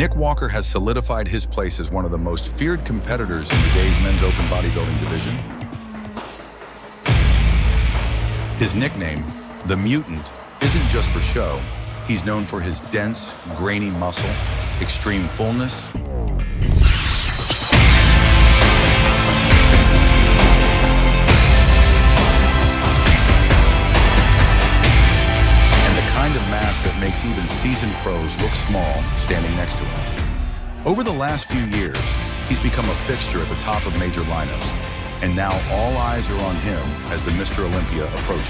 Nick Walker has solidified his place as one of the most feared competitors in today's men's open bodybuilding division. His nickname, the Mutant, isn't just for show. He's known for his dense, grainy muscle, extreme fullness, that makes even seasoned pros look small standing next to him. Over the last few years, he's become a fixture at the top of major lineups, and now all eyes are on him as the Mr. Olympia approaches.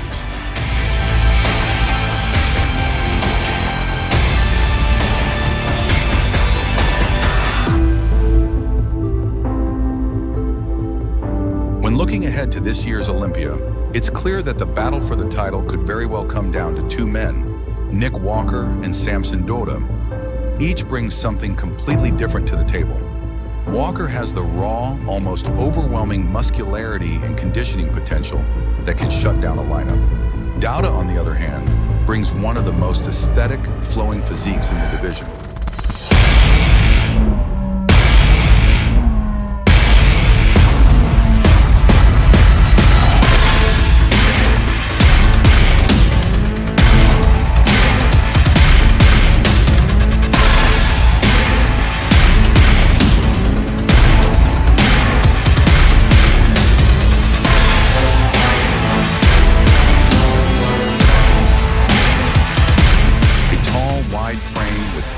When looking ahead to this year's Olympia, it's clear that the battle for the title could very well come down to two men, Nick Walker and Samson Dota. Each brings something completely different to the table. Walker has the raw, almost overwhelming muscularity and conditioning potential that can shut down a lineup. Dota, on the other hand, brings one of the most aesthetic, flowing physiques in the division.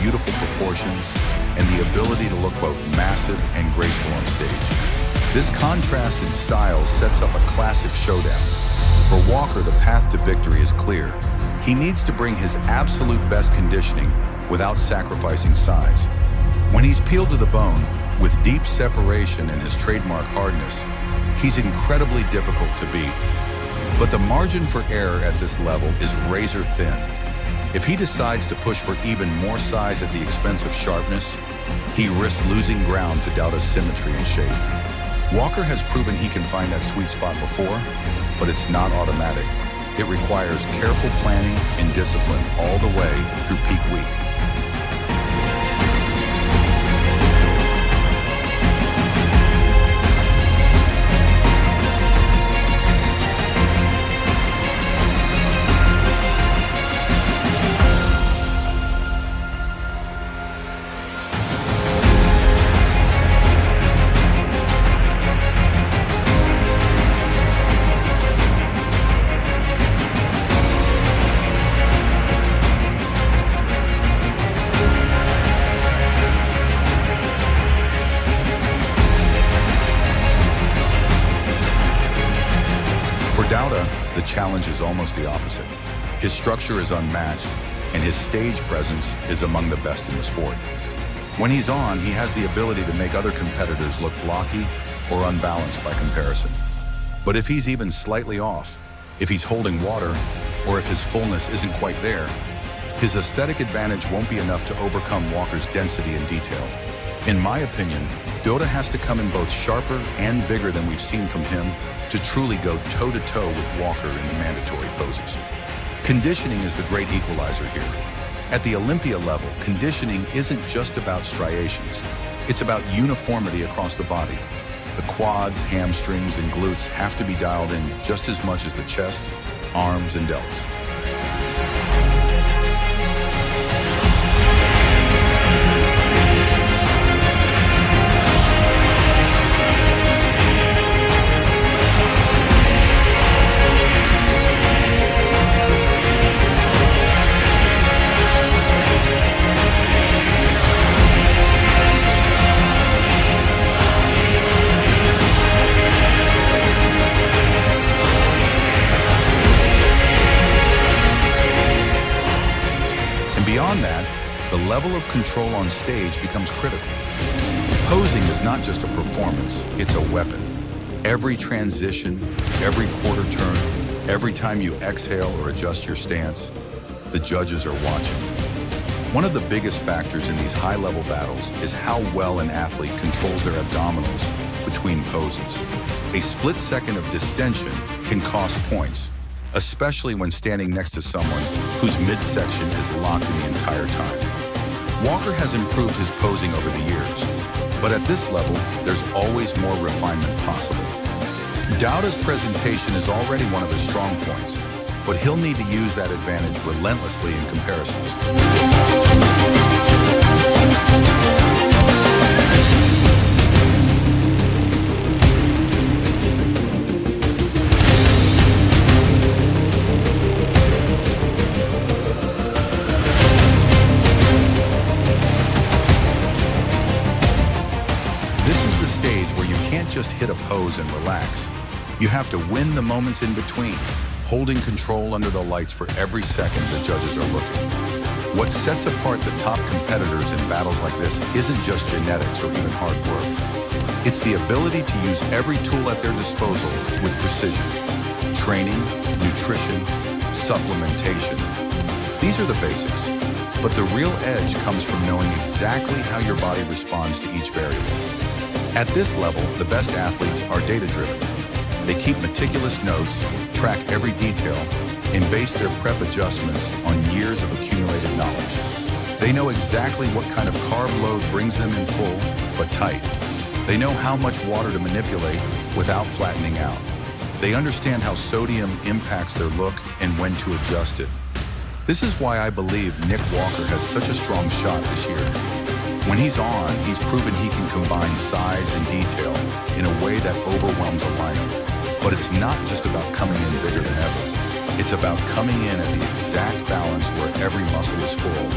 Beautiful proportions and the ability to look both massive and graceful on stage. This contrast in styles sets up a classic showdown. For Walker, the path to victory is clear. He needs to bring his absolute best conditioning without sacrificing size. When he's peeled to the bone, with deep separation and his trademark hardness, he's incredibly difficult to beat. But the margin for error at this level is razor thin. If he decides to push for even more size at the expense of sharpness, he risks losing ground to Dota's symmetry and shape. Walker has proven he can find that sweet spot before, but it's not automatic. It requires careful planning and discipline all the way through peak week. For Dota, the challenge is almost the opposite. His structure is unmatched, and his stage presence is among the best in the sport. When he's on, he has the ability to make other competitors look blocky or unbalanced by comparison. But if he's even slightly off, if he's holding water, or if his fullness isn't quite there, his aesthetic advantage won't be enough to overcome Walker's density and detail. In my opinion, Dota has to come in both sharper and bigger than we've seen from him to truly go toe-to-toe with Walker in the mandatory poses. Conditioning is the great equalizer here. At the Olympia level, conditioning isn't just about striations. It's about uniformity across the body. The quads, hamstrings, and glutes have to be dialed in just as much as the chest, arms, and delts. Beyond that, the level of control on stage becomes critical. Posing is not just a performance, it's a weapon. Every transition, every quarter turn, every time you exhale or adjust your stance, the judges are watching. One of the biggest factors in these high-level battles is how well an athlete controls their abdominals between poses. A split second of distension can cost points, especially when standing next to someone whose midsection is locked in the entire time. Walker has improved his posing over the years, but at this level, there's always more refinement possible. Dota's presentation is already one of his strong points, but he'll need to use that advantage relentlessly in comparisons. This is the stage where you can't just hit a pose and relax. You have to win the moments in between, holding control under the lights for every second the judges are looking. What sets apart the top competitors in battles like this isn't just genetics or even hard work. It's the ability to use every tool at their disposal with precision. Training, nutrition, supplementation. These are the basics. But the real edge comes from knowing exactly how your body responds to each variable. At this level, the best athletes are data-driven. They keep meticulous notes, track every detail, and base their prep adjustments on years of accumulated knowledge. They know exactly what kind of carb load brings them in full, but tight. They know how much water to manipulate without flattening out. They understand how sodium impacts their look and when to adjust it. This is why I believe Nick Walker has such a strong shot this year. When he's on, he's proven he can combine size and detail in a way that overwhelms a lineup. But it's not just about coming in bigger than ever. It's about coming in at the exact balance where every muscle is full,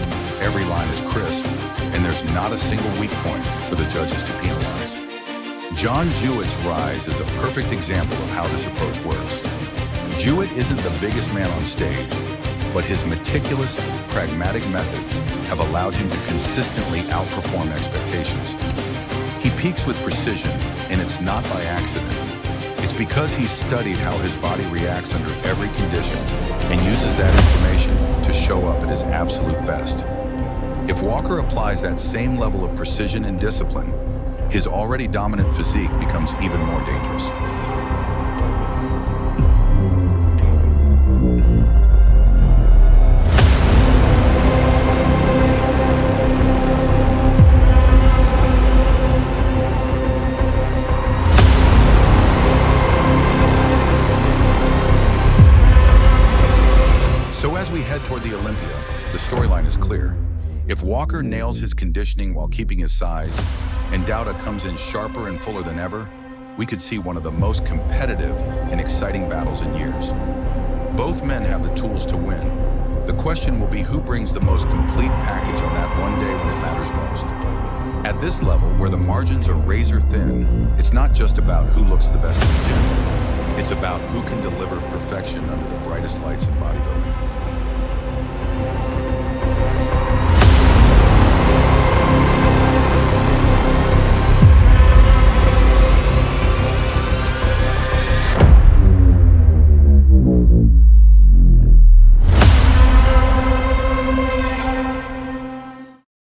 every line is crisp, and there's not a single weak point for the judges to penalize. John Jewett's rise is a perfect example of how this approach works. Jewett isn't the biggest man on stage, but his meticulous, pragmatic methods have allowed him to consistently outperform expectations. He peaks with precision, and it's not by accident. It's because he's studied how his body reacts under every condition and uses that information to show up at his absolute best. If Walker applies that same level of precision and discipline, his already dominant physique becomes even more dangerous. As we head toward the Olympia, the storyline is clear. If Walker nails his conditioning while keeping his size, and Dota comes in sharper and fuller than ever, we could see one of the most competitive and exciting battles in years. Both men have the tools to win. The question will be who brings the most complete package on that one day when it matters most. At this level, where the margins are razor thin, it's not just about who looks the best in the gym. It's about who can deliver perfection under the brightest lights in bodybuilding.